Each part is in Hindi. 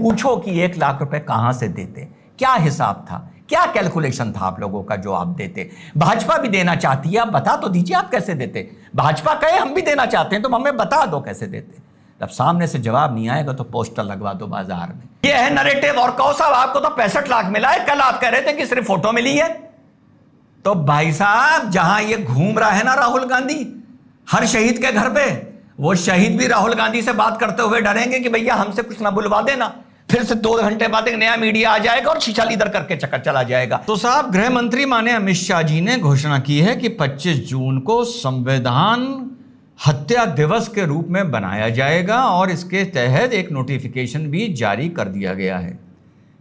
पूछो कि 1 लाख रुपए कहां से देते, क्या हिसाब था, क्या कैलकुलेशन था आप लोगों का जो आप देते। भाजपा भी देना चाहती है, आप बता तो दीजिए आप कैसे देते। भाजपा कहे हम भी देना चाहते हैं तो हमें बता दो कैसे देते। जब सामने से जवाब नहीं आएगा तो पोस्टर लगवा दो बाजार में। ये है नरेटिव। और कहो साहब आपको तो 65 लाख मिला है, कल आप कह रहे थे कि सिर्फ फोटो मिली है। तो भाई साहब जहां ये घूम रहा है ना राहुल गांधी हर शहीद के घर पे, वो शहीद भी राहुल गांधी से बात करते हुए डरेंगे कि भैया हमसे कुछ ना बुलवा देना। फिर से 2 घंटे बाद एक नया मीडिया आ जाएगा और शीशा लीदर करके चक्कर चला जाएगा। तो साहब गृह मंत्री माने अमित शाह जी ने घोषणा की है कि 25 जून को संविधान हत्या दिवस के रूप में बनाया जाएगा और इसके तहत एक नोटिफिकेशन भी जारी कर दिया गया है।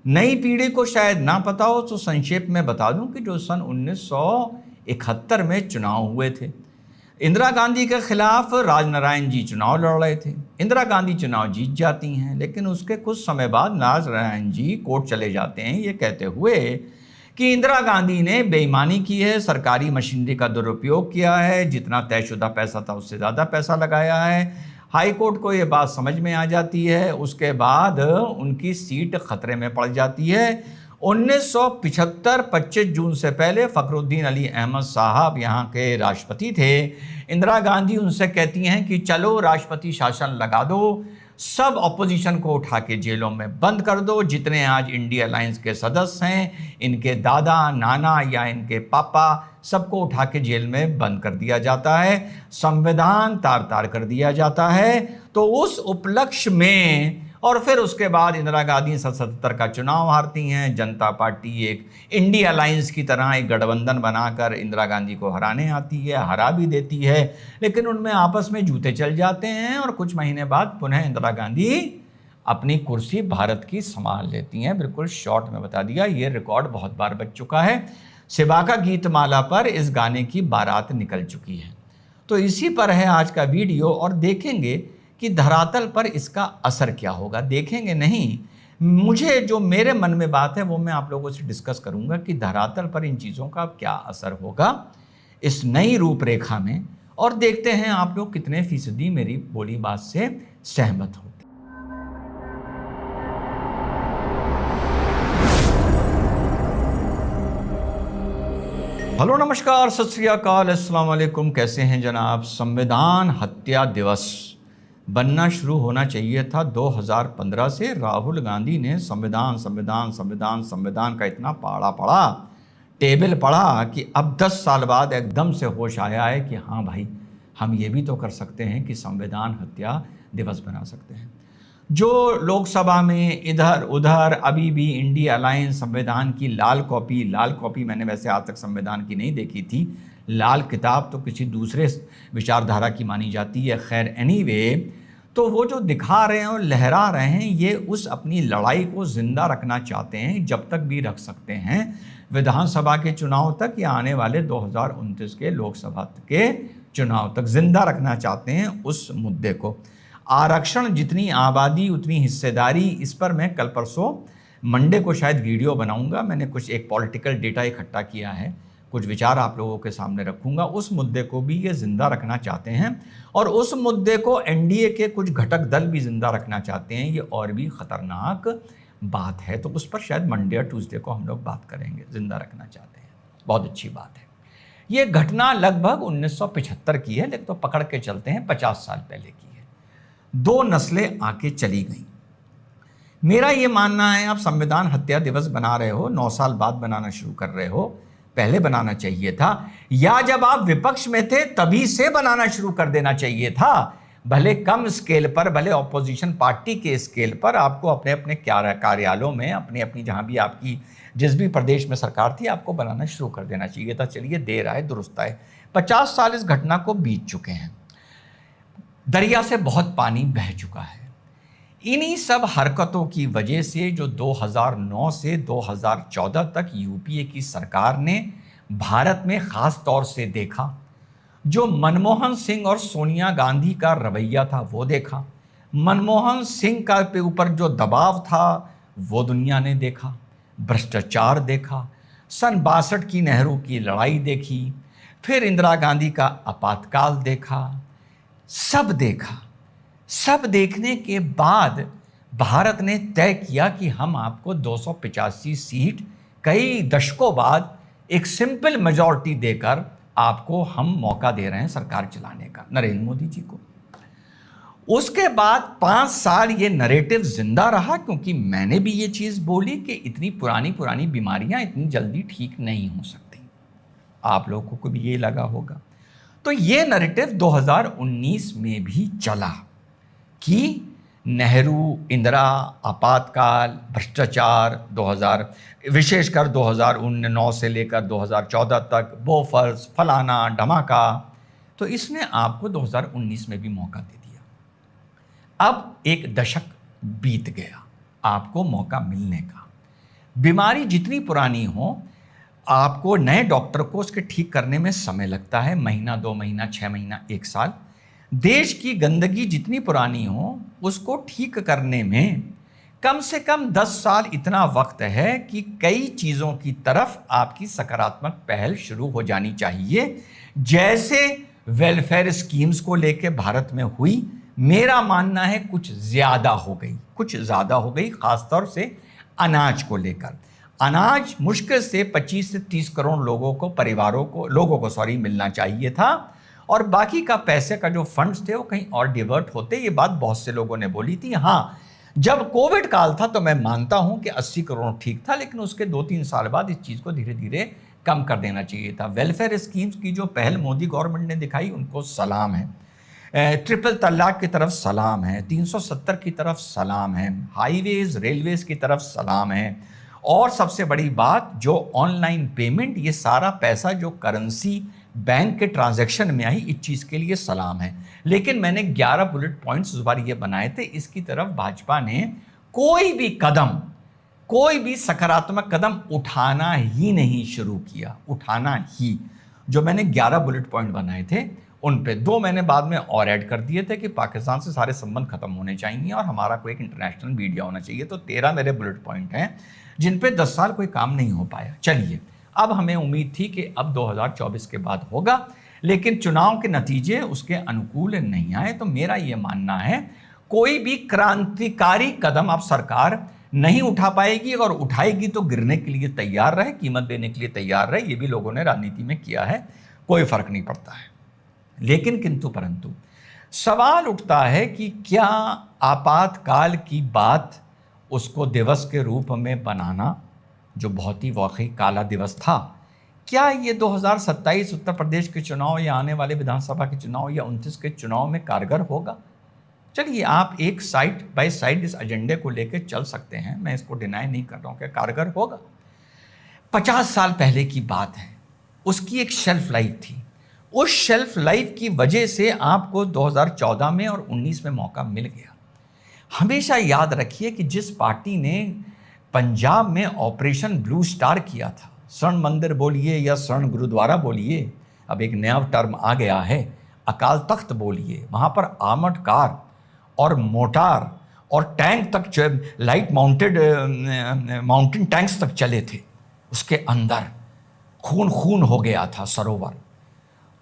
नई पीढ़ी को शायद ना पता हो तो संक्षेप में बता दूं कि जो सन 1971 में चुनाव हुए थे, इंदिरा गांधी के खिलाफ राजनारायण जी चुनाव लड़ रहे थे। इंदिरा गांधी चुनाव जीत जाती हैं, लेकिन उसके कुछ समय बाद राजनारायण जी कोर्ट चले जाते हैं ये कहते हुए कि इंदिरा गांधी ने बेईमानी की है, सरकारी मशीनरी का दुरुपयोग किया है, जितना तयशुदा पैसा था उससे ज़्यादा पैसा लगाया है। हाई कोर्ट को ये बात समझ में आ जाती है। उसके बाद उनकी सीट खतरे में पड़ जाती है। 1975 25 जून से पहले फखरुद्दीन अली अहमद साहब यहाँ के राष्ट्रपति थे। इंदिरा गांधी उनसे कहती हैं कि चलो राष्ट्रपति शासन लगा दो, सब अपोजिशन को उठा के जेलों में बंद कर दो, जितने आज इंडिया अलायंस के सदस्य हैं, इनके दादा नाना या इनके पापा सबको उठा के जेल में बंद कर दिया जाता है, संविधान तार तार कर दिया जाता है। तो उस उपलक्ष्य में और फिर उसके बाद इंदिरा गांधी 77 का चुनाव हारती हैं। जनता पार्टी एक इंडिया अलायंस की तरह एक गठबंधन बनाकर इंदिरा गांधी को हराने आती है, हरा भी देती है, लेकिन उनमें आपस में जूते चल जाते हैं और कुछ महीने बाद पुनः इंदिरा गांधी अपनी कुर्सी भारत की संभाल लेती हैं। बिल्कुल शॉर्ट में बता दिया, ये रिकॉर्ड बहुत बार बच चुका है। शिवा का गीतमाला पर इस गाने की बारात निकल चुकी है। तो इसी पर है आज का वीडियो और देखेंगे कि धरातल पर इसका असर क्या होगा। देखेंगे नहीं, मुझे जो मेरे मन में बात है वो मैं आप लोगों से डिस्कस करूंगा कि धरातल पर इन चीज़ों का क्या असर होगा इस नई रूपरेखा में, और देखते हैं आप लोग कितने फीसदी मेरी बोली बात से सहमत होते। हेलो नमस्कार सत श्री अकाल अस्सलाम वालेकुम, कैसे हैं जनाब। संविधान हत्या दिवस बनना शुरू होना चाहिए था 2015 से। राहुल गांधी ने संविधान संविधान संविधान संविधान का इतना पढ़ा पढ़ा, टेबल पढ़ा कि अब 10 साल बाद एकदम से होश आया है कि हाँ भाई हम ये भी तो कर सकते हैं कि संविधान हत्या दिवस बना सकते हैं। जो लोकसभा में इधर उधर अभी भी इंडिया अलायंस संविधान की लाल कॉपी मैंने वैसे आज तक संविधान की नहीं देखी थी, लाल किताब तो किसी दूसरे विचारधारा की मानी जाती है। खैर एनीवे, तो वो जो दिखा रहे हैं और लहरा रहे हैं ये उस अपनी लड़ाई को जिंदा रखना चाहते हैं, जब तक भी रख सकते हैं, विधानसभा के चुनाव तक या आने वाले 2029 के लोकसभा के चुनाव तक जिंदा रखना चाहते हैं उस मुद्दे को। आरक्षण जितनी आबादी उतनी हिस्सेदारी, इस पर मैं कल परसों मंडे को शायद वीडियो बनाऊंगा। मैंने कुछ एक पॉलिटिकल डेटा इकट्ठा किया है, कुछ विचार आप लोगों के सामने रखूंगा। उस मुद्दे को भी ये जिंदा रखना चाहते हैं और उस मुद्दे को एनडीए के कुछ घटक दल भी जिंदा रखना चाहते हैं। ये और भी खतरनाक बात है, तो उस पर शायद मंडे और ट्यूसडे को हम लोग बात करेंगे। जिंदा रखना चाहते हैं, बहुत अच्छी बात है। ये घटना लगभग 1975 की है, लेकिन तो पकड़ के चलते हैं 50 साल पहले की है। 2 नस्लें आके चली गई। मेरा ये मानना है, आप संविधान हत्या दिवस बना रहे हो, 9 साल बाद बनाना शुरू कर रहे हो, पहले बनाना चाहिए था, या जब आप विपक्ष में थे तभी से बनाना शुरू कर देना चाहिए था। भले कम स्केल पर, भले ऑपोजिशन पार्टी के स्केल पर, आपको अपने अपने कार्यालयों में, अपनी अपनी जहां भी आपकी जिस भी प्रदेश में सरकार थी, आपको बनाना शुरू कर देना चाहिए था। चलिए देर आए दुरुस्त आए। 50 साल इस घटना को बीत चुके हैं, दरिया से बहुत पानी बह चुका है। इन्हीं सब हरकतों की वजह से जो 2009 से 2014 तक यूपीए की सरकार ने भारत में ख़ास तौर से देखा, जो मनमोहन सिंह और सोनिया गांधी का रवैया था वो देखा, मनमोहन सिंह का पे ऊपर जो दबाव था वो दुनिया ने देखा, भ्रष्टाचार देखा, सन 62 की नेहरू की लड़ाई देखी, फिर इंदिरा गांधी का आपातकाल देखा, सब देखा। सब देखने के बाद भारत ने तय किया कि हम आपको 285 सीट कई दशकों बाद एक सिंपल मेजॉरिटी देकर आपको हम मौका दे रहे हैं सरकार चलाने का, नरेंद्र मोदी जी को। उसके बाद 5 साल ये नरेटिव जिंदा रहा, क्योंकि मैंने भी ये चीज़ बोली कि इतनी पुरानी पुरानी बीमारियां इतनी जल्दी ठीक नहीं हो सकती। आप लोगों को भी ये लगा होगा। तो ये नरेटिव 2019 में भी चला कि नेहरू, इंदिरा, आपातकाल, भ्रष्टाचार, 2000 विशेषकर 2009 से लेकर 2014 तक, बोफर्स, फलाना धमाका। तो इसने आपको 2019 में भी मौका दे दिया। अब एक दशक बीत गया आपको मौका मिलने का। बीमारी जितनी पुरानी हो, आपको नए डॉक्टर को उसके ठीक करने में समय लगता है, महीना, 2 महीना, 6 महीना, 1 साल। देश की गंदगी जितनी पुरानी हो, उसको ठीक करने में कम से कम 10 साल इतना वक्त है कि कई चीज़ों की तरफ आपकी सकारात्मक पहल शुरू हो जानी चाहिए, जैसे वेलफेयर स्कीम्स को लेके भारत में हुई। मेरा मानना है कुछ ज़्यादा हो गई, ख़ासतौर से अनाज को लेकर। अनाज मुश्किल से 25 से 30 करोड़ लोगों को मिलना चाहिए था, और बाकी का पैसे का जो फंड्स थे वो कहीं और डिवर्ट होते। ये बात बहुत से लोगों ने बोली थी। हाँ, जब कोविड काल था तो मैं मानता हूं कि 80 करोड़ ठीक था, लेकिन उसके 2-3 साल बाद इस चीज़ को धीरे धीरे कम कर देना चाहिए था। वेलफेयर स्कीम्स की जो पहल मोदी गवर्नमेंट ने दिखाई, उनको सलाम है। ट्रिपल तलाक की तरफ सलाम है, 370 की तरफ सलाम है, हाईवेज, रेलवेज की तरफ सलाम है, और सबसे बड़ी बात जो ऑनलाइन पेमेंट, ये सारा पैसा जो करेंसी बैंक के ट्रांजैक्शन में आई, इस चीज़ के लिए सलाम है। लेकिन मैंने 11 बुलेट पॉइंट्स उस बार ये बनाए थे, इसकी तरफ भाजपा ने कोई भी सकारात्मक कदम उठाना ही नहीं शुरू किया। जो मैंने 11 बुलेट पॉइंट बनाए थे, उन पे 2 मैंने बाद में और ऐड कर दिए थे कि पाकिस्तान से सारे संबंध खत्म होने चाहिए और हमारा कोई एक इंटरनेशनल मीडिया होना चाहिए। तो 13 मेरे बुलेट पॉइंट हैं जिन पे 10 साल कोई काम नहीं हो पाया। चलिए, अब हमें उम्मीद थी कि अब 2024 के बाद होगा, लेकिन चुनाव के नतीजे उसके अनुकूल नहीं आए। तो मेरा ये मानना है कोई भी क्रांतिकारी कदम अब सरकार नहीं उठा पाएगी, और उठाएगी तो गिरने के लिए तैयार रहे, कीमत देने के लिए तैयार रहे। ये भी लोगों ने राजनीति में किया है, कोई फर्क नहीं पड़ता है। लेकिन किंतु परंतु सवाल उठता है कि क्या आपातकाल की बात, उसको दिवस के रूप में बनाना, जो बहुत ही वाकई काला दिवस था, क्या ये 2027 उत्तर प्रदेश के चुनाव या आने वाले विधानसभा के चुनाव या 29 के चुनाव में कारगर होगा? चलिए, आप एक साइड बाय साइड इस एजेंडे को लेकर चल सकते हैं, मैं इसको डिनाई नहीं कर रहा हूँ कि कारगर होगा। 50 साल पहले की बात है, उसकी एक शेल्फ लाइफ थी। उस शेल्फ लाइफ की वजह से आपको 2014 में और 19 में मौका मिल गया। हमेशा याद रखिए कि जिस पार्टी ने पंजाब में ऑपरेशन ब्लू स्टार किया था, स्वर्ण मंदिर बोलिए या स्वर्ण गुरुद्वारा बोलिए, अब एक नया टर्म आ गया है, अकाल तख्त बोलिए, वहाँ पर आर्मर्ड कार और मोटार और टैंक तक, लाइट माउंटेन टैंक्स तक चले थे। उसके अंदर खून हो गया था सरोवर।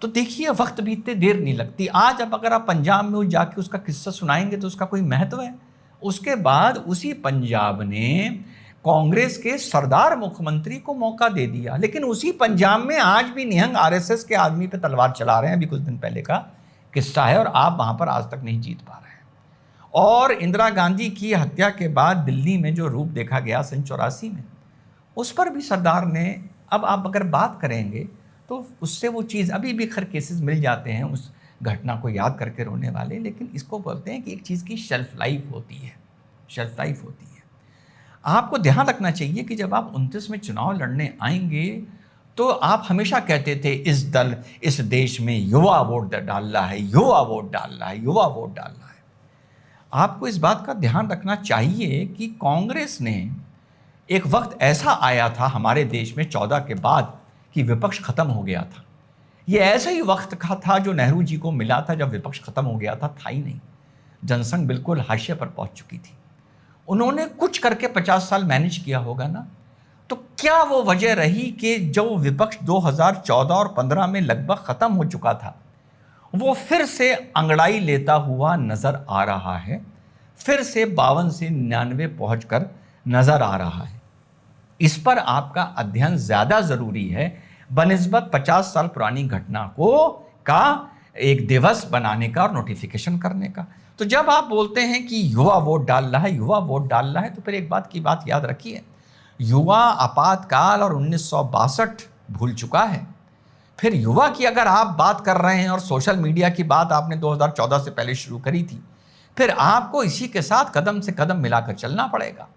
तो देखिए, वक्त बीतते देर नहीं लगती। आज अब अगर आप पंजाब में जाके उसका किस्सा सुनाएंगे तो उसका कोई महत्व है? उसके बाद उसी पंजाब ने कांग्रेस के सरदार मुख्यमंत्री को मौका दे दिया, लेकिन उसी पंजाब में आज भी निहंग आरएसएस के आदमी पे तलवार चला रहे हैं। अभी कुछ दिन पहले का किस्सा है, और आप वहां पर आज तक नहीं जीत पा रहे हैं। और इंदिरा गांधी की हत्या के बाद दिल्ली में जो रूप देखा गया सन 84 में, उस पर भी सरदार ने, अब आप अगर बात करेंगे तो उससे वो चीज़, अभी भी खैर केसेस मिल जाते हैं उस घटना को याद करके रोने वाले, लेकिन इसको बोलते हैं कि एक चीज़ की शेल्फ लाइफ होती है। आपको ध्यान रखना चाहिए कि जब आप 29 में चुनाव लड़ने आएंगे तो आप हमेशा कहते थे इस देश में युवा वोट डाल रहा है। आपको इस बात का ध्यान रखना चाहिए कि कांग्रेस ने, एक वक्त ऐसा आया था हमारे देश में 14 के बाद कि विपक्ष खत्म हो गया था। ये ऐसा ही वक्त का था जो नेहरू जी को मिला था जब विपक्ष खत्म हो गया था ही नहीं। जनसंघ बिल्कुल हाशिए पर पहुंच चुकी थी। उन्होंने कुछ करके 50 साल मैनेज किया होगा ना। तो क्या वो वजह रही कि जो विपक्ष 2014 और 15 में लगभग खत्म हो चुका था, वो फिर से अंगड़ाई लेता हुआ नजर आ रहा है, फिर से 52 से 99 पहुंचकर नजर आ रहा है। इस पर आपका अध्ययन ज्यादा जरूरी है बनिस्बत 50 साल पुरानी घटना को का एक दिवस बनाने का और नोटिफिकेशन करने का। तो जब आप बोलते हैं कि युवा वोट डाल रहा है, युवा वोट डाल रहा है, तो फिर एक बात की बात याद रखिए, युवा आपातकाल और 1962 भूल चुका है। फिर युवा की अगर आप बात कर रहे हैं और सोशल मीडिया की बात आपने 2014 से पहले शुरू करी थी, फिर आपको इसी के साथ कदम से कदम मिलाकर चलना पड़ेगा।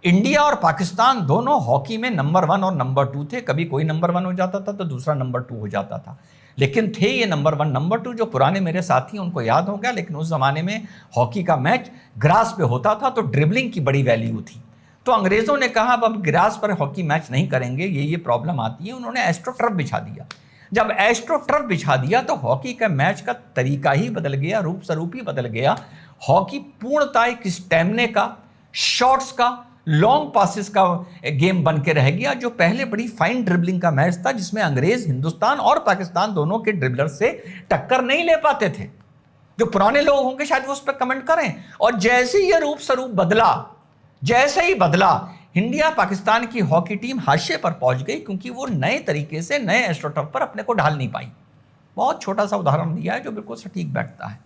इंडिया और पाकिस्तान दोनों हॉकी में नंबर 1 और नंबर 2 थे। कभी कोई नंबर 1 हो जाता था तो दूसरा नंबर 2 हो जाता था, लेकिन थे ये नंबर 1 नंबर 2। जो पुराने मेरे साथी हैं उनको याद होगा, लेकिन उस जमाने में हॉकी का मैच ग्रास पे होता था तो ड्रिबलिंग की बड़ी वैल्यू थी। तो अंग्रेजों ने कहा अब ग्रास पर हॉकी मैच नहीं करेंगे, ये प्रॉब्लम आती है। उन्होंने एस्ट्रो टर्फ बिछा दिया। जब एस्ट्रो टर्फ बिछा दिया तो हॉकी का मैच का तरीका ही बदल गया, रूप स्वरूप ही बदल गया। हॉकी पूर्णतः एक स्टैमिना का, शॉट्स का, लॉन्ग पासिस का गेम बन के रह गया। जो पहले बड़ी फाइन ड्रिबलिंग का मैच था जिसमें अंग्रेज हिंदुस्तान और पाकिस्तान दोनों के ड्रिबलर से टक्कर नहीं ले पाते थे। जो पुराने लोग होंगे शायद वो उस पर कमेंट करें। और जैसे ही ये रूप स्वरूप बदला, जैसे ही बदला, इंडिया पाकिस्तान की हॉकी टीम हाशिए पर पहुंच गई, क्योंकि वो नए तरीके से नए एस्ट्रो टर्फ पर अपने को ढाल नहीं पाई। बहुत छोटा सा उदाहरण दिया है जो बिल्कुल सटीक बैठता है।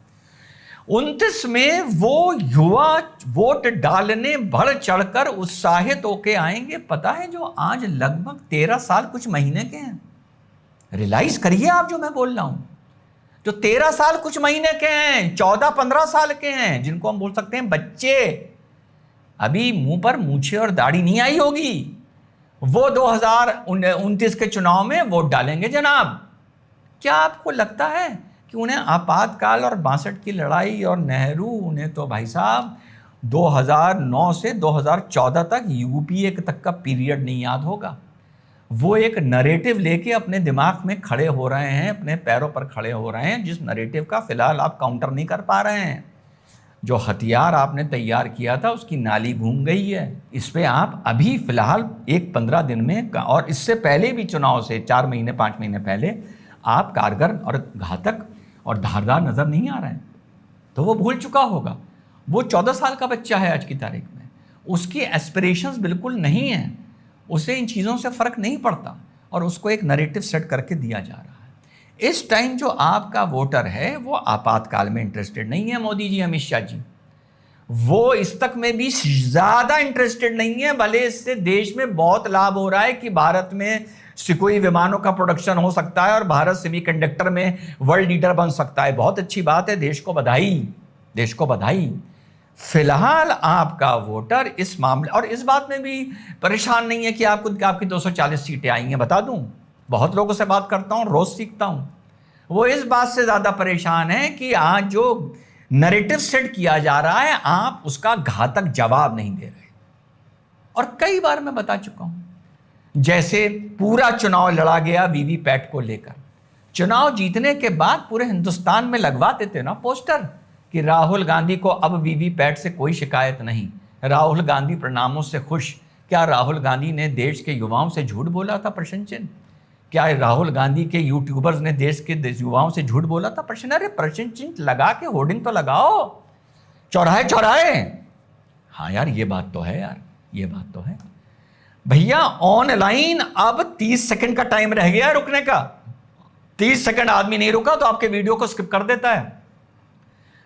29 में वो युवा वोट डालने बढ़ चढ़कर उत्साहित होके आएंगे, पता है, जो आज लगभग 13 साल कुछ महीने के हैं। रियलाइज करिए आप जो मैं बोल रहा हूं, जो 13 साल कुछ महीने के हैं, 14-15 साल के हैं, जिनको हम बोल सकते हैं बच्चे, अभी मुंह पर मूछे और दाढ़ी नहीं आई होगी, वो 2029 के चुनाव में वोट डालेंगे जनाब। क्या आपको लगता है कि उन्हें आपातकाल और 62 की लड़ाई और नेहरू, उन्हें तो भाई साहब 2009 से 2014 तक यूपीए तक का पीरियड नहीं याद होगा। वो एक नरेटिव लेके अपने दिमाग में खड़े हो रहे हैं, अपने पैरों पर खड़े हो रहे हैं, जिस नरेटिव का फिलहाल आप काउंटर नहीं कर पा रहे हैं। जो हथियार आपने तैयार किया था उसकी नाली घूम गई है। इस पे आप अभी फिलहाल 15 दिन में, और इससे पहले भी चुनाव से 4 महीने 5 महीने पहले, आप कारगर और घातक और धारदार नजर नहीं आ रहे हैं। तो वो भूल चुका होगा। वो 14 साल का बच्चा है आज की तारीख में, उसकी एस्पिरेशंस बिल्कुल नहीं है, उसे इन चीज़ों से फर्क नहीं पड़ता, और उसको एक नैरेटिव सेट करके दिया जा रहा है। इस टाइम जो आपका वोटर है वो आपातकाल में इंटरेस्टेड नहीं है, मोदी जी, अमित शाह जी, वो इस तक में भी ज्यादा इंटरेस्टेड नहीं है। भले इससे देश में बहुत लाभ हो रहा है कि भारत में सुखोई विमानों का प्रोडक्शन हो सकता है और भारत सेमीकंडक्टर में वर्ल्ड लीडर बन सकता है, बहुत अच्छी बात है, देश को बधाई, देश को बधाई। फिलहाल आपका वोटर इस मामले और इस बात में भी परेशान नहीं है कि आपकी 240 सीटें आई हैं। बता दूं, बहुत लोगों से बात करता हूं, रोज सीखता हूं, वो इस बात से ज्यादा परेशान है कि आज जो नैरेटिव सेट किया जा रहा है आप उसका घातक जवाब नहीं दे रहे। और कई बार मैं बता चुका हूं, जैसे पूरा चुनाव लड़ा गया वीवीपैट को लेकर, चुनाव जीतने के बाद पूरे हिंदुस्तान में लगवा देते ना पोस्टर कि राहुल गांधी को अब वीवीपैट से कोई शिकायत नहीं, राहुल गांधी परिणामों से खुश। क्या राहुल गांधी ने देश के युवाओं से झूठ बोला था? प्रश्न चिन्ह। क्या राहुल गांधी के यूट्यूबर्स ने देश के युवाओं से झूठ बोला था? प्रश्न। अरे प्रश्न चिन्ह लगा के होर्डिंग तो लगाओ चौराहे चौराहे। हाँ यार, ये बात तो है यार, ये बात तो है भैया। ऑनलाइन अब 30 सेकंड का टाइम रह गया है रुकने का। 30 सेकंड आदमी नहीं रुका तो आपके वीडियो को स्किप कर देता है।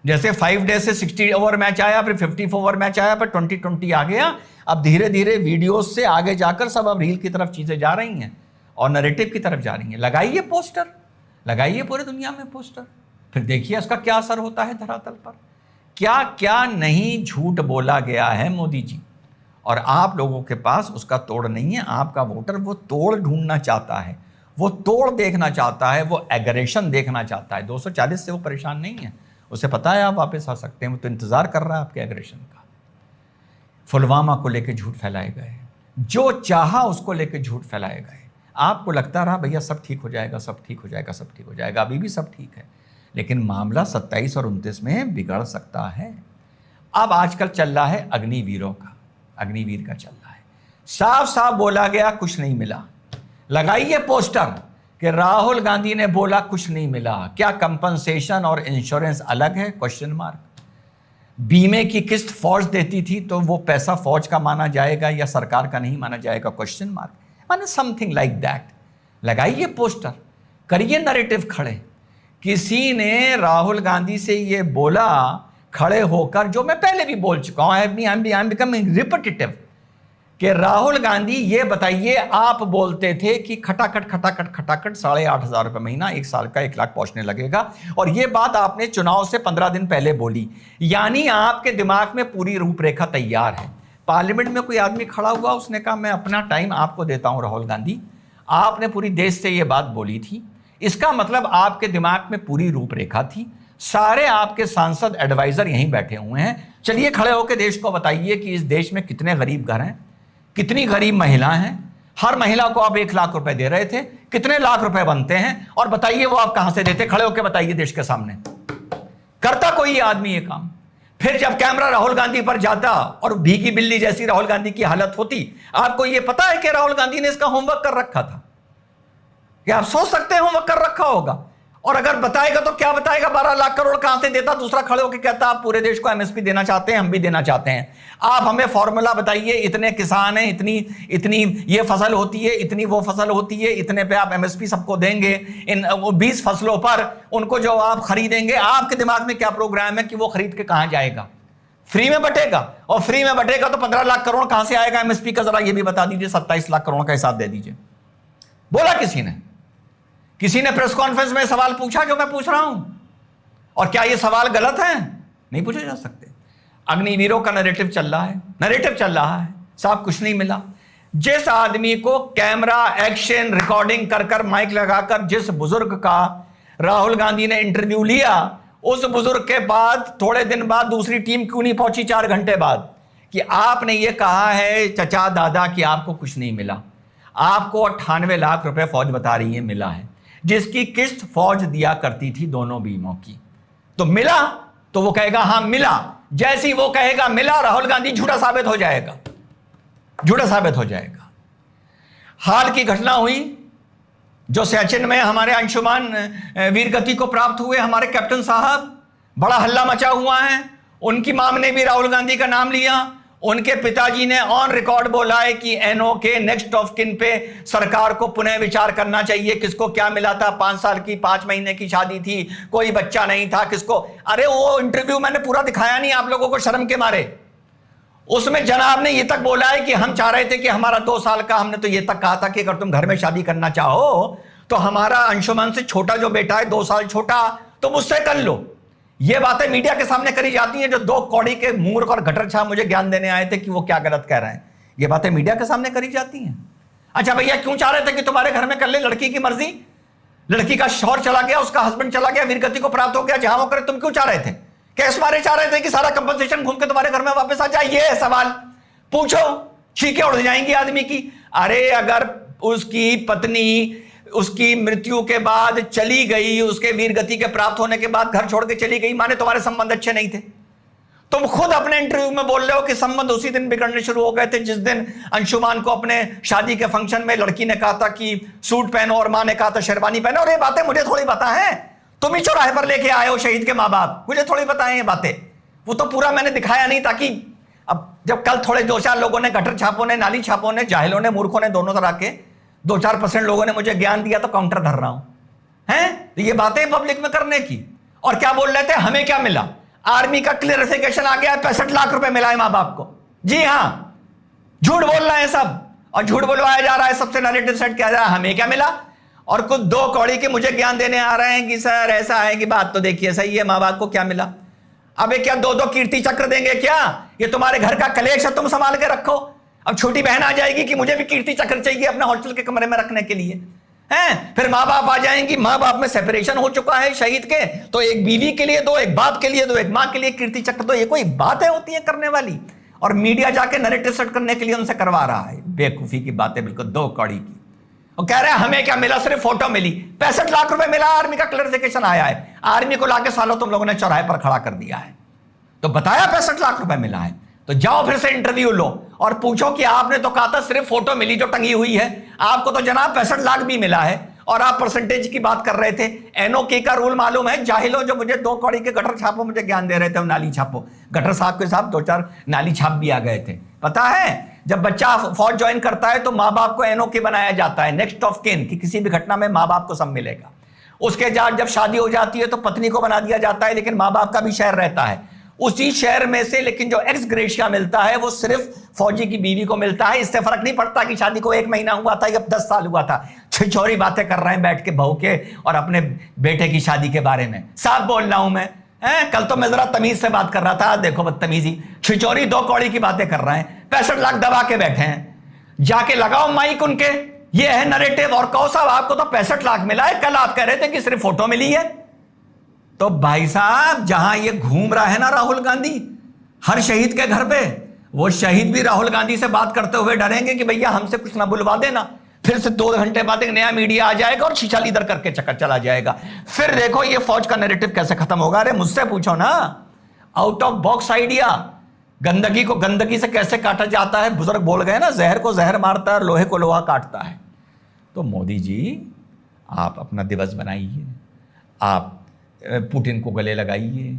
जैसे 5 डे से 60 ओवर मैच आया, फिर 54 ओवर मैच आया, फिर 2020 आ गया। अब धीरे धीरे वीडियो से आगे जाकर सब अब रील की तरफ चीजें जा रही हैं और नैरेटिव की तरफ जा रही हैं। लगाइए पोस्टर, लगाइए पूरे दुनिया में पोस्टर, फिर देखिए उसका क्या असर होता है धरातल पर। क्या क्या नहीं झूठ बोला गया है मोदी जी, और आप लोगों के पास उसका तोड़ नहीं है। आपका वोटर वो तोड़ ढूंढना चाहता है, वो तोड़ देखना चाहता है, वो एग्रेशन देखना चाहता है। 240 से वो परेशान नहीं है, उसे पता है आप वापस आ सकते हैं, वो तो इंतजार कर रहा है आपके एग्रेशन का। पुलवामा को लेकर झूठ फैलाए गए, जो चाहा उसको लेकर झूठ फैलाए गए। आपको लगता रहा भैया सब ठीक हो जाएगा, सब ठीक हो जाएगा, सब ठीक हो जाएगा। अभी भी सब ठीक है, लेकिन मामला 27 और 29 में बिगड़ सकता है। अब आजकल चल रहा है अग्निवीरों का, अग्निवीर का चल रहा है। साफ साफ बोला गया कुछ नहीं मिला। लगाइए पोस्टर कि राहुल गांधी ने बोला कुछ नहीं मिला। क्या कंपनसेशन और इंश्योरेंस अलग है? Question mark. बीमे की किस्त फौज देती थी तो वो पैसा फौज का माना जाएगा या सरकार का नहीं माना जाएगा, क्वेश्चन मार्क। माने समथिंग लाइक दैट। लगाइए पोस्टर, करिए नरेटिव खड़े। किसी ने राहुल गांधी से ये बोला खड़े होकर, जो मैं पहले भी बोल चुका हूं, आई एम बिकमिंग रिपीटेटिव, कि राहुल गांधी ये बताइए, आप बोलते थे कि खटाखट 8,500 रुपये महीना, 1 साल का 1 लाख पहुंचने लगेगा, और ये बात आपने चुनाव से 15 दिन पहले बोली। यानी आपके दिमाग में पूरी रूपरेखा तैयार है। पार्लियामेंट में कोई आदमी खड़ा हुआ, उसने कहा मैं अपना टाइम आपको देता हूं राहुल गांधी, आपने पूरी देश से ये बात बोली थी। इसका मतलब आपके दिमाग में पूरी रूपरेखा थी। सारे आपके सांसद एडवाइजर यहीं बैठे हुए हैं। चलिए खड़े होकर देश को बताइए कि इस देश में कितने गरीब घर हैं, कितनी गरीब महिलाएं हैं, हर महिला को आप 1 लाख रुपए दे रहे थे, कितने लाख रुपए बनते हैं, और बताइए वो आप कहां से देते। खड़े होकर बताइए देश के सामने। करता कोई आदमी ये काम? फिर जब कैमरा राहुल गांधी पर जाता और भीगी बिल्ली जैसी राहुल गांधी की हालत होती, आपको यह पता है कि राहुल गांधी ने इसका होमवर्क कर रखा था? क्या आप सोच सकते हैं होमवर्क कर रखा होगा? और अगर बताएगा तो क्या बताएगा? 12 लाख करोड़ कहां से देता? दूसरा खड़े होकर कहता आप पूरे देश को एमएसपी देना चाहते हैं, हम भी देना चाहते हैं। आप हमें फॉर्मूला बताइए, इतने किसान हैं, इतनी ये फसल होती है, इतनी वो फसल होती है, इतने पे आप एमएसपी सबको देंगे, इन 20 फसलों पर उनको जो आप खरीदेंगे। आपके दिमाग में क्या प्रोग्राम है कि वो खरीद के कहां जाएगा? फ्री में बटेगा, और फ्री में बटेगा तो 15 लाख करोड़ कहां से आएगा एमएसपी का? जरा ये भी बता दीजिए। 27 लाख करोड़ का हिसाब दे दीजिए। बोला किसी ने प्रेस कॉन्फ्रेंस में सवाल पूछा जो मैं पूछ रहा हूं? और क्या ये सवाल गलत है? नहीं पूछे जा सकते। अग्निवीरों का नैरेटिव चल रहा है, साहब कुछ नहीं मिला। जिस आदमी को कैमरा एक्शन रिकॉर्डिंग कर माइक लगाकर जिस बुजुर्ग का राहुल गांधी ने इंटरव्यू लिया, उस बुजुर्ग के बाद थोड़े दिन बाद दूसरी टीम क्यों नहीं पहुंची 4 घंटे बाद, कि आपने ये कहा है चचा दादा कि आपको कुछ नहीं मिला। आपको 98 लाख रुपए फौज बता रही है मिला है, जिसकी किस्त फौज दिया करती थी दोनों बीमों की। तो मिला तो वो कहेगा हां मिला। जैसी वो कहेगा मिला, राहुल गांधी झूठा साबित हो जाएगा। हाल की घटना हुई जो सचिन में हमारे अंशुमान वीरगति को प्राप्त हुए हमारे कैप्टन साहब, बड़ा हल्ला मचा हुआ है। उनकी मां ने भी राहुल गांधी का नाम लिया। उनके पिताजी ने ऑन रिकॉर्ड बोला है कि एनओ के नेक्स्ट ऑफ किन पे सरकार को पुनः विचार करना चाहिए। किसको क्या मिला था? 5 साल की 5 महीने की शादी थी, कोई बच्चा नहीं था किसको। अरे वो इंटरव्यू मैंने पूरा दिखाया नहीं आप लोगों को शर्म के मारे। उसमें जनाब ने ये तक बोला है कि हम चाह रहे थे कि हमारा 2 साल का, हमने तो ये तक कहा था कि अगर तुम घर में शादी करना चाहो तो हमारा अंशुमान से छोटा जो बेटा है 2 साल छोटा, तो मुझसे कर लो। ये बातें मीडिया के सामने करी जाती हैं। जो 2 कौड़ी के मूर्ख और गटर छाप मुझे ज्ञान देने आए थे कि वो क्या गलत कह रहे हैं, ये बातें मीडिया के सामने करी जाती हैं। अच्छा भैया क्यों चाह रहे थे कि तुम्हारे घर में कर ले? लड़की की मर्जी, लड़की का शौहर चला गया, उसका हस्बैंड चला गया, वीरगति को प्राप्त हो गया, जहां वो करे। तुम क्यों चाह रहे थे? कैस मारे चाह रहे थे कि सारा कंपनसेशन घूम के तुम्हारे घर में वापस आ जाए? ये सवाल पूछो, चीखें उड़ जाएंगी आदमी की। अरे अगर उसकी पत्नी उसकी मृत्यु के बाद चली गई, उसके वीरगति के प्राप्त होने के बाद घर छोड़ के चली गई, माने तुम्हारे संबंध अच्छे नहीं थे। तुम खुद अपने इंटरव्यू में बोल रहे हो कि संबंध उसी दिन बिगड़ने शुरू हो गए थे जिस दिन अंशुमान को अपने शादी के फंक्शन में लड़की ने कहा था कि सूट पहनो और मां ने कहा था शेरवानी पहनो। और ये बातें मुझे थोड़ी पता है, तुम ही चौराहे पर लेके आए हो शहीद के माँ बाप, मुझे थोड़ी पता है ये बातें। वो तो पूरा मैंने दिखाया नहीं, ताकि अब जब कल थोड़े 2-4 लोगों ने, गटर छापों ने, नाली छापों ने, जाहिलों ने, मूर्खों ने, दोनों तरह के 2-4% लोगों ने मुझे ज्ञान दिया तो काउंटर धर रहा हूं हैं। तो ये बातें पब्लिक में करने की। और क्या बोल रहे थे? हमें क्या मिला? आर्मी का क्लियरिफिकेशन आ गया है, 65 लाख रुपए मिला है मां बाप को। जी हां, झूठ बोल रहे हैं सब, और झूठ बोलवाया जा रहा है, सबसे नैरेटिव सेट किया जा रहा है हमें क्या मिला। और कुछ 2 कौड़ी के मुझे ज्ञान देने आ रहे हैं कि सर ऐसा है कि बात तो देखिए सही है, मां बाप को क्या मिला। अबे क्या 2-2 कीर्ति चक्र देंगे क्या? ये तुम्हारे घर का कलेश है, तुम संभाल के रखो। अब छोटी बहन आ जाएगी कि मुझे भी कीर्ति चक्र चाहिए अपने हॉस्टल के कमरे में रखने के लिए, हैं? फिर माँ बाप आ जाएंगी, माँ बाप में सेपरेशन हो चुका है शहीद के, तो एक बीवी के लिए 2, एक बाप के लिए 2, एक माँ के लिए कीर्ति चक्र। तो ये कोई बातें होती है करने वाली? और मीडिया जाके नैरेटिव सेट करने के लिए उनसे करवा रहा है। बेवकूफी की बातें, बिल्कुल 2 कौड़ी की। और कह रहे हैं हमें क्या मिला? सिर्फ फोटो मिली। 65 लाख रुपए मिला, आर्मी का क्लैरिफिकेशन आया है। आर्मी को लाके सालों तुम लोगों ने चौराहे पर खड़ा कर दिया है, तो बताया 65 लाख रुपए मिला है। तो जाओ फिर से इंटरव्यू लो और पूछो कि आपने तो कहा था सिर्फ फोटो मिली जो टंगी हुई है, आपको तो जनाब 65 लाख भी मिला है। और आप परसेंटेज की बात कर रहे थे। एनओके का रूल मालूम है जाहिलो, जो मुझे 2 कौड़ी के गटर छापो मुझे ज्ञान दे रहे थे, नाली छापो। गटर साहब के साथ 2-4 नाली छाप भी आ गए थे। पता है जब बच्चा फौज ज्वाइन करता है तो माँ बाप को एनओके बनाया जाता है, नेक्स्ट ऑफ किन, कि किसी भी घटना में माँ बाप को सब मिलेगा। उसके बाद जब शादी हो जाती है तो पत्नी को बना दिया जाता है, लेकिन माँ बाप का भी शेयर रहता है उसी शहर में से, लेकिन जो एक्स ग्रेशिया मिलता है वो सिर्फ फौजी की बीवी को मिलता है। इससे फर्क नहीं पड़ता कि शादी को 1 महीना हुआ था या 10 साल हुआ था। छिछोरी बातें कर रहे हैं बैठ के बहू के और अपने बेटे की शादी के बारे में। साफ बोल रहा हूं मैं, कल तो मैं जरा तमीज से बात कर रहा था, देखो बदतमीजी, छिछोरी 2 कौड़ी की बातें कर रहे हैं। 65 लाख दबा के बैठे हैं, जाके लगाओ माइक उनके, ये है नरेटिव। और कहो साहब आपको तो 65 लाख मिला है, कल आप कह रहे थे कि सिर्फ फोटो मिली है। तो भाई साहब जहां ये घूम रहा है ना राहुल गांधी हर शहीद के घर पे, वो शहीद भी राहुल गांधी से बात करते हुए डरेंगे कि भैया हमसे कुछ ना बुलवा देना। फिर से 2 घंटे बाद एक नया मीडिया आ जाएगा और शीशा लीदर करके चक्कर चला जाएगा। फिर देखो ये फौज का नैरेटिव कैसे खत्म होगा। अरे मुझसे पूछो ना, आउट ऑफ बॉक्स आइडिया। गंदगी को गंदगी से कैसे काटा जाता है, बुजुर्ग बोल गए ना, जहर को जहर मारता है और लोहे को लोहा काटता है। तो मोदी जी आप अपना दिवस बनाइए, आप पुतिन को गले लगाइए,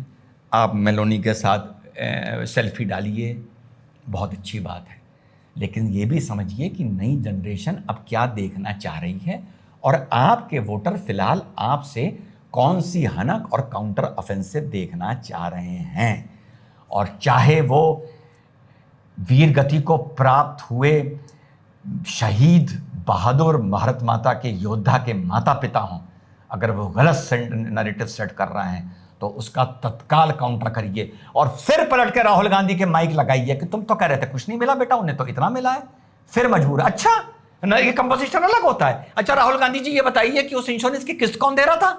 आप मेलोनी के साथ सेल्फी डालिए, बहुत अच्छी बात है। लेकिन ये भी समझिए कि नई जनरेशन अब क्या देखना चाह रही है और आपके वोटर फिलहाल आपसे कौन सी हनक और काउंटर ऑफेंसिव देखना चाह रहे हैं। और चाहे वो वीर गति को प्राप्त हुए शहीद बहादुर भारत माता के योद्धा के माता पिता हों, अगर वो गलत नैरेटिव सेट कर रहे हैं तो उसका तत्काल काउंटर करिए और फिर पलट के राहुल गांधी के माइक लगाइए कि तुम तो कह रहे थे कुछ नहीं मिला बेटा, उन्हें तो इतना मिला है। फिर मजबूर, अच्छा ना, ये कंपोजिशन अलग होता है। अच्छा राहुल गांधी जी ये बताइए कि उस इंश्योरेंस की किस्त कौन दे रहा था?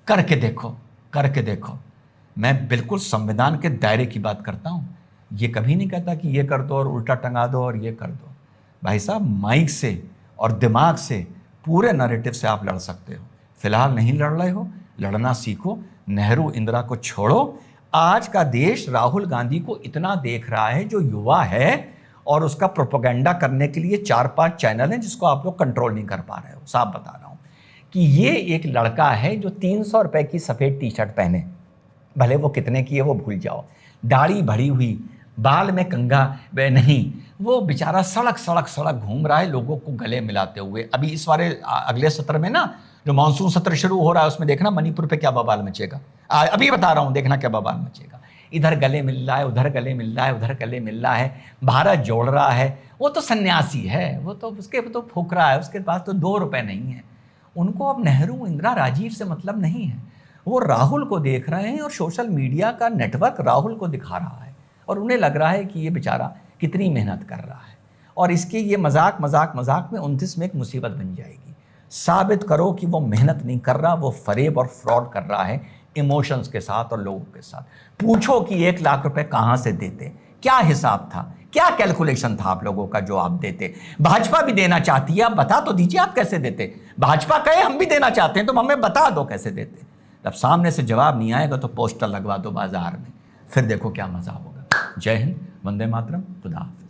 करके देखो, करके देखो। मैं बिल्कुल संविधान के दायरे की बात करता हूं, ये कभी नहीं कहता कि ये कर दो और उल्टा टंगा दो और ये कर दो। भाई साहब माइक से और दिमाग से पूरे नैरेटिव से आप लड़ सकते हो। फिलहाल नहीं लड़ रहे हो, लड़ना सीखो। नेहरू इंदिरा को छोड़ो। आज का देश राहुल गांधी को इतना देख रहा है, जो युवा है, और उसका प्रोपेगेंडा करने के लिए 4-5 चैनल हैं जिसको आप लोग कंट्रोल नहीं कर पा रहे हो। साफ बता रहा हूं कि ये एक लड़का है जो 300 रुपए की सफ़ेद टी शर्ट पहने, भले वो कितने की है वो भूल जाओ, दाढ़ी भरी हुई, बाल में कंघा नहीं, वो बेचारा सड़क सड़क सड़क घूम रहा है लोगों को गले मिलाते हुए। अभी इस बारे अगले सत्र में ना, जो मानसून सत्र शुरू हो रहा है उसमें देखना मणिपुर पे क्या बवाल मचेगा। अभी बता रहा हूँ, देखना क्या बवाल मचेगा। इधर गले मिल रहा है, उधर गले मिल रहा है, उधर गले मिल रहा है, भारत जोड़ रहा है। वो तो सन्यासी है, वो तो उसके तो फूक रहा है, उसके पास तो 2 रुपए नहीं है। उनको अब नेहरू इंदिरा राजीव से मतलब नहीं है, वो राहुल को देख रहे हैं और सोशल मीडिया का नेटवर्क राहुल को दिखा रहा है और उन्हें लग रहा है कि ये बेचारा कितनी मेहनत कर रहा है और इसके ये मजाक मजाक मजाक में 29 में एक मुसीबत बन जाएगी। साबित करो कि वो मेहनत नहीं कर रहा, वो फरेब और फ्रॉड कर रहा है इमोशंस के साथ और लोगों के साथ। पूछो कि 1 लाख रुपए कहाँ से देते, क्या हिसाब था, क्या कैलकुलेशन था आप लोगों का जो आप देते। भाजपा भी देना चाहती है, आप बता तो दीजिए आप कैसे देते। भाजपा कहे हम भी देना चाहते हैं तो हमें बता दो कैसे देते। जब सामने से जवाब नहीं आएगा तो पोस्टर लगवा दो बाजार में, फिर देखो क्या मजा होगा। जय हिंद, वंदे मातरम, खुदा हाफिज।